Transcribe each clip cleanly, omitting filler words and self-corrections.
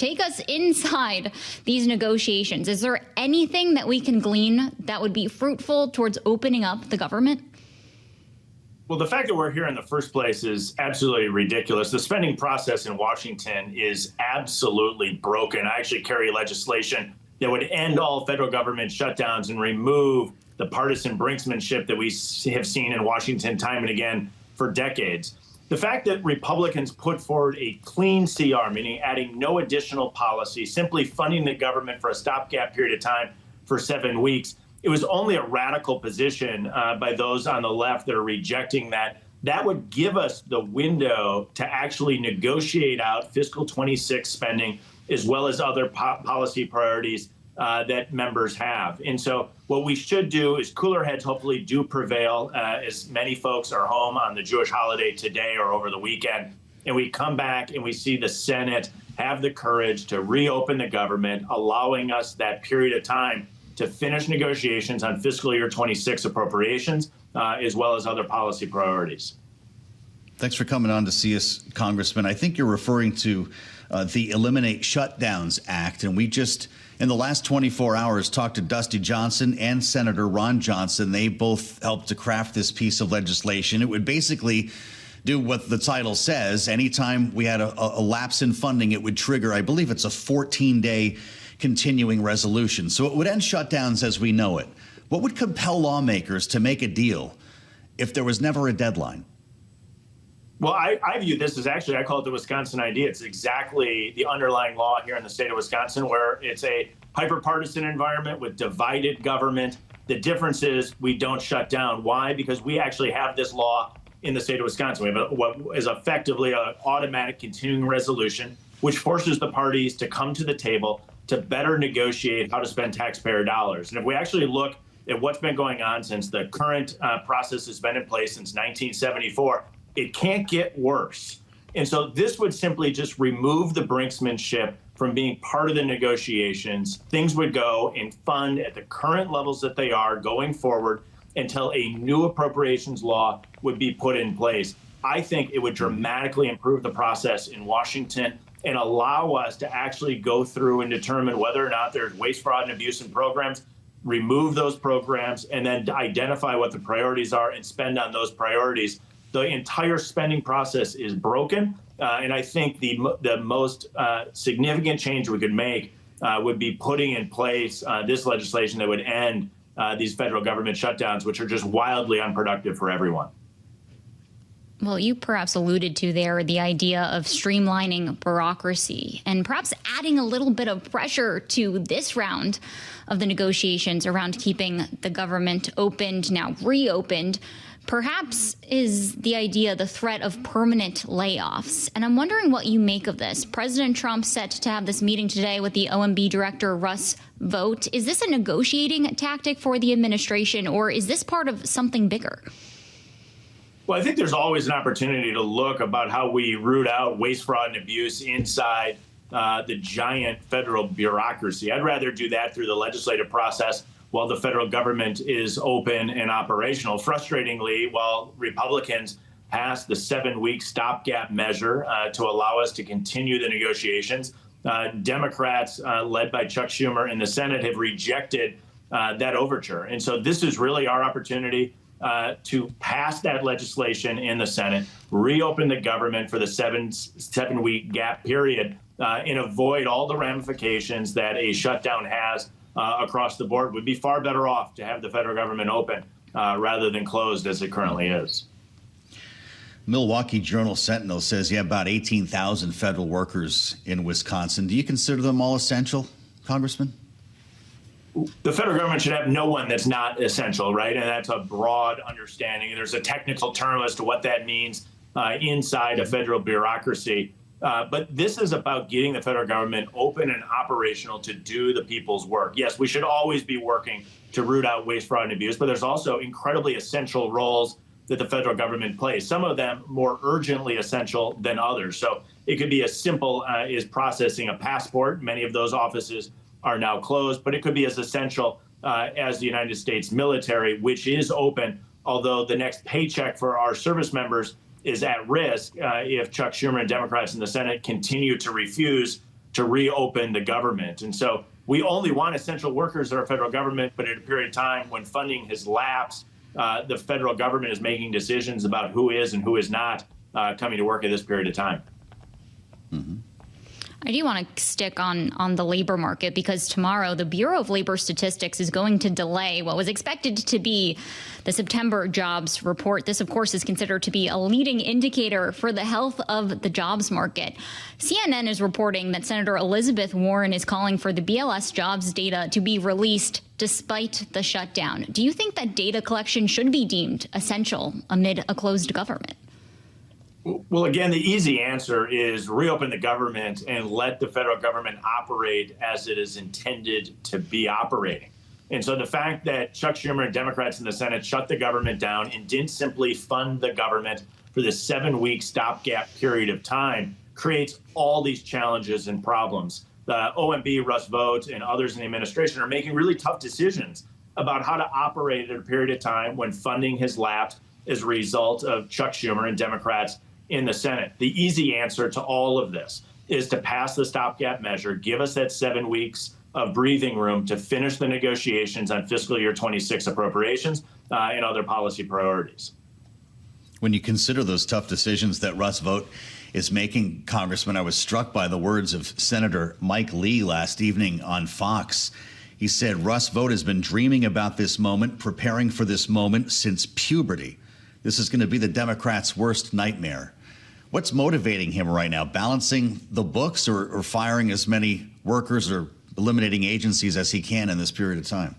Take us inside these negotiations. Is there anything that we can glean that would be fruitful towards opening up the government? Well, the fact that we're here in the first place is absolutely ridiculous. The spending process in Washington is absolutely broken. I actually carry legislation that would end all federal government shutdowns and remove the partisan brinksmanship that we have seen in Washington time and again for decades. The fact that Republicans put forward a clean CR, meaning adding no additional policy, simply funding the government for a stopgap period of time for 7 weeks, it was only a radical position by those on the left that are rejecting that. That would give us the window to actually negotiate out fiscal 26 spending as well as other policy priorities that members have. And so what we should do is cooler heads hopefully do prevail as many folks are home on the Jewish holiday today or over the weekend. And we come back and we see the Senate have the courage to reopen the government, allowing us that period of time to finish negotiations on fiscal year 26 appropriations, as well as other policy priorities. Thanks for coming on to see us, Congressman. I think you're referring to the Eliminate Shutdowns Act. And we just, in the last 24 hours, talked to Dusty Johnson and Senator Ron Johnson. They both helped to craft this piece of legislation. It would basically do what the title says. Anytime we had a lapse in funding, it would trigger, I believe it's a 14-day continuing resolution. So it would end shutdowns as we know it. What would compel lawmakers to make a deal if there was never a deadline? Well, I view this as actually, I call it the Wisconsin idea. It's exactly the underlying law here in the state of Wisconsin, where it's a hyper-partisan environment with divided government. The difference is we don't shut down. Why? Because we actually have this law in the state of Wisconsin. We have what is effectively an automatic continuing resolution, which forces the parties to come to the table to better negotiate how to spend taxpayer dollars. And if we actually look at what's been going on since the current process has been in place since 1974, it can't get worse. And so this would simply just remove the brinksmanship from being part of the negotiations. Things would go and fund at the current levels that they are going forward until a new appropriations law would be put in place. I think it would dramatically improve the process in Washington and allow us to actually go through and determine whether or not there's waste, fraud, and abuse in programs, remove those programs, and then identify what the priorities are and spend on those priorities. The entire spending process is broken, and I think the most significant change we could make would be putting in place this legislation that would end these federal government shutdowns, which are just wildly unproductive for everyone. Well, you perhaps alluded to there the idea of streamlining bureaucracy and perhaps adding a little bit of pressure to this round of the negotiations around keeping the government opened, now reopened. Perhaps is the idea the threat of permanent layoffs. And I'm wondering what you make of this. President Trump set to have this meeting today with the OMB director, Russell Vought. Is this a negotiating tactic for the administration, or is this part of something bigger? Well, I think there's always an opportunity to look about how we root out waste, fraud, and abuse inside the giant federal bureaucracy. I'd rather do that through the legislative process while the federal government is open and operational. Frustratingly, while Republicans passed the 7-week stopgap measure to allow us to continue the negotiations, Democrats, led by Chuck Schumer in the Senate, have rejected that overture. And so this is really our opportunity to pass that legislation in the Senate, reopen the government for the seven-week gap period, and avoid all the ramifications that a shutdown has across the board. Would be far better off to have the federal government open rather than closed as it currently is. Milwaukee Journal-Sentinel says you have about 18,000 federal workers in Wisconsin. Do you consider them all essential, Congressman? The federal government should have no one that's not essential, right? And that's a broad understanding. There's a technical term as to what that means inside a federal bureaucracy. But this is about getting the federal government open and operational to do the people's work. Yes, we should always be working to root out waste, fraud, and abuse, but there's also incredibly essential roles that the federal government plays, some of them more urgently essential than others. So it could be as simple as processing a passport. Many of those offices are now closed, but it could be as essential as the United States military, which is open, although the next paycheck for our service members is at risk if Chuck Schumer and Democrats in the Senate continue to refuse to reopen the government. And so we only want essential workers in our federal government, but at a period of time when funding has lapsed, the federal government is making decisions about who is and who is not coming to work at this period of time. Mm-hmm. I do want to stick on the labor market, because tomorrow the Bureau of Labor Statistics is going to delay what was expected to be the September jobs report. This, of course, is considered to be a leading indicator for the health of the jobs market. CNN is reporting that Senator Elizabeth Warren is calling for the BLS jobs data to be released despite the shutdown. Do you think that data collection should be deemed essential amid a closed government? Well, again, the easy answer is reopen the government and let the federal government operate as it is intended to be operating. And so the fact that Chuck Schumer and Democrats in the Senate shut the government down and didn't simply fund the government for the 7-week stopgap period of time creates all these challenges and problems. The OMB, Russ Vought, and others in the administration are making really tough decisions about how to operate at a period of time when funding has lapsed as a result of Chuck Schumer and Democrats in the Senate. The easy answer to all of this is to pass the stopgap measure, give us that 7 weeks of breathing room to finish the negotiations on fiscal year 26 appropriations and other policy priorities. When you consider those tough decisions that Russ Vought is making, Congressman, I was struck by the words of Senator Mike Lee last evening on Fox. He said Russ Vought has been dreaming about this moment, preparing for this moment since puberty. This is going to be the Democrats' worst nightmare. What's motivating him right now? Balancing the books or firing as many workers or eliminating agencies as he can in this period of time?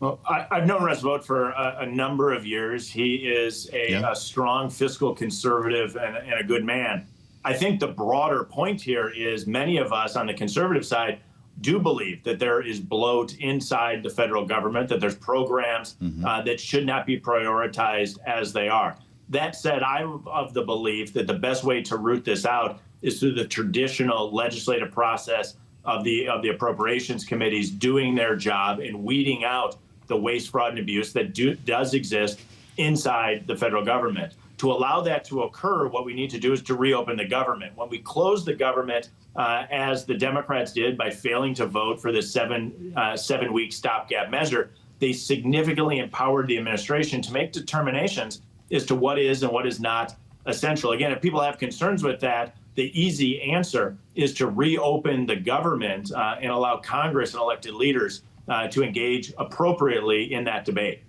Well, I've known Russ Vought for a number of years. He is a strong fiscal conservative and a good man. I think the broader point here is many of us on the conservative side do believe that there is bloat inside the federal government, that there's programs that should not be prioritized as they are. That said, I'm of the belief that the best way to root this out is through the traditional legislative process of the appropriations committees doing their job and weeding out the waste, fraud, and abuse that does exist inside the federal government. To allow that to occur, what we need to do is to reopen the government. When we close the government, as the Democrats did by failing to vote for the 7-week stopgap measure, they significantly empowered the administration to make determinations as to what is and what is not essential. Again, if people have concerns with that, the easy answer is to reopen the government and allow Congress and elected leaders to engage appropriately in that debate.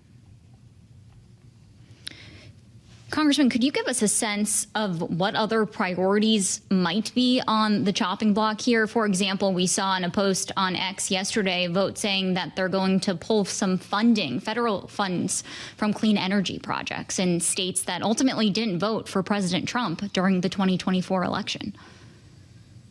Congressman, could you give us a sense of what other priorities might be on the chopping block here? For example, we saw in a post on X yesterday, Vought saying that they're going to pull some funding, federal funds, from clean energy projects in states that ultimately didn't vote for President Trump during the 2024 election.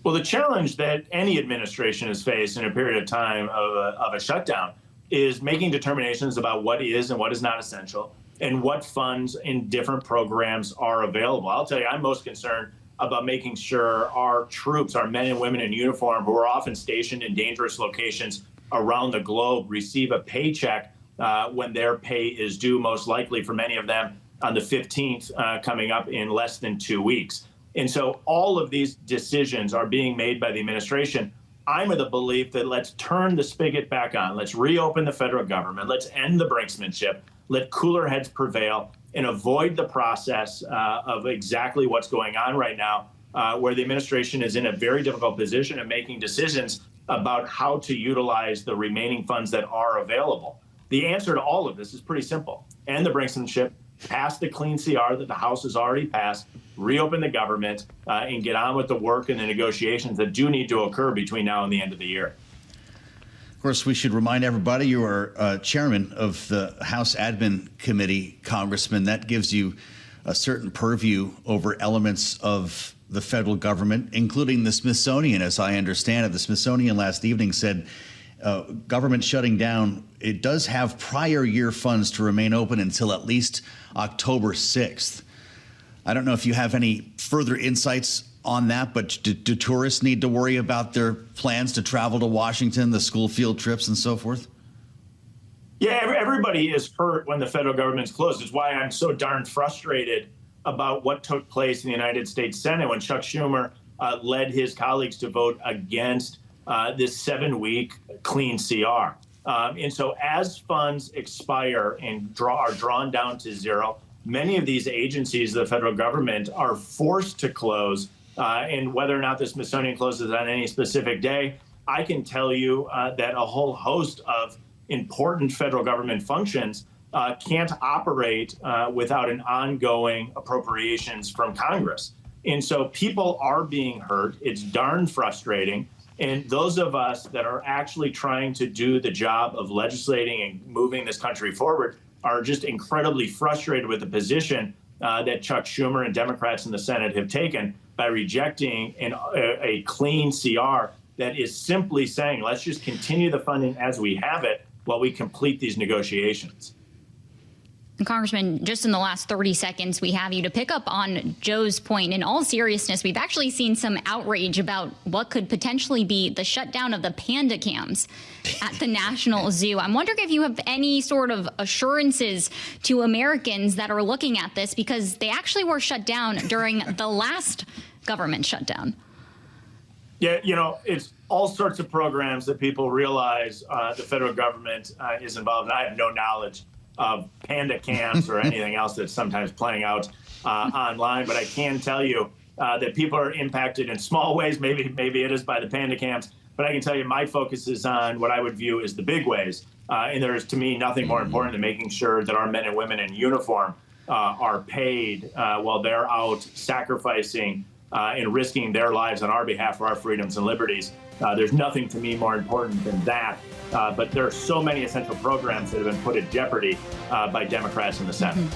Well, the challenge that any administration has faced in a period of time of a shutdown is making determinations about what is and what is not essential, and what funds in different programs are available. I'll tell you, I'm most concerned about making sure our troops, our men and women in uniform who are often stationed in dangerous locations around the globe, receive a paycheck when their pay is due, most likely for many of them on the 15th, coming up in less than 2 weeks. And so all of these decisions are being made by the administration. I'm of the belief that let's turn the spigot back on. Let's reopen the federal government. Let's end the brinksmanship. Let cooler heads prevail and avoid the process of exactly what's going on right now, where the administration is in a very difficult position of making decisions about how to utilize the remaining funds that are available. The answer to all of this is pretty simple. End the brinksmanship, pass the clean CR that the House has already passed, reopen the government, and get on with the work and the negotiations that do need to occur between now and the end of the year. Of course, we should remind everybody you are chairman of the House Admin Committee, Congressman. That gives you a certain purview over elements of the federal government, including the Smithsonian, as I understand it. The Smithsonian last evening said government shutting down, it does have prior year funds to remain open until at least October 6th. I don't know if you have any further insights on that, but do tourists need to worry about their plans to travel to Washington, the school field trips and so forth? Yeah, everybody is hurt when the federal government's closed. It's why I'm so darn frustrated about what took place in the United States Senate when Chuck Schumer led his colleagues to vote against this 7-week clean CR. And so as funds expire and are drawn down to zero, many of these agencies of the federal government are forced to close. And whether or not the Smithsonian closes on any specific day, I can tell you that a whole host of important federal government functions can't operate without an ongoing appropriations from Congress. And so people are being hurt. It's darn frustrating. And those of us that are actually trying to do the job of legislating and moving this country forward are just incredibly frustrated with the position that Chuck Schumer and Democrats in the Senate have taken by rejecting a clean CR that is simply saying, let's just continue the funding as we have it while we complete these negotiations. And Congressman, just in the last 30 seconds, we have you to pick up on Joe's point. In all seriousness, we've actually seen some outrage about what could potentially be the shutdown of the panda cams at the National Zoo. I'm wondering if you have any sort of assurances to Americans that are looking at this, because they actually were shut down during the last government shutdown. Yeah, it's all sorts of programs that people realize the federal government is involved in. I have no knowledge of panda camps or anything else that's sometimes playing out online. But I can tell you that people are impacted in small ways. Maybe it is by the panda camps. But I can tell you my focus is on what I would view as the big ways. And there is, to me, nothing more important than making sure that our men and women in uniform are paid while they're out sacrificing and risking their lives on our behalf for our freedoms and liberties. There's nothing to me more important than that. But there are so many essential programs that have been put at jeopardy by Democrats in the Senate.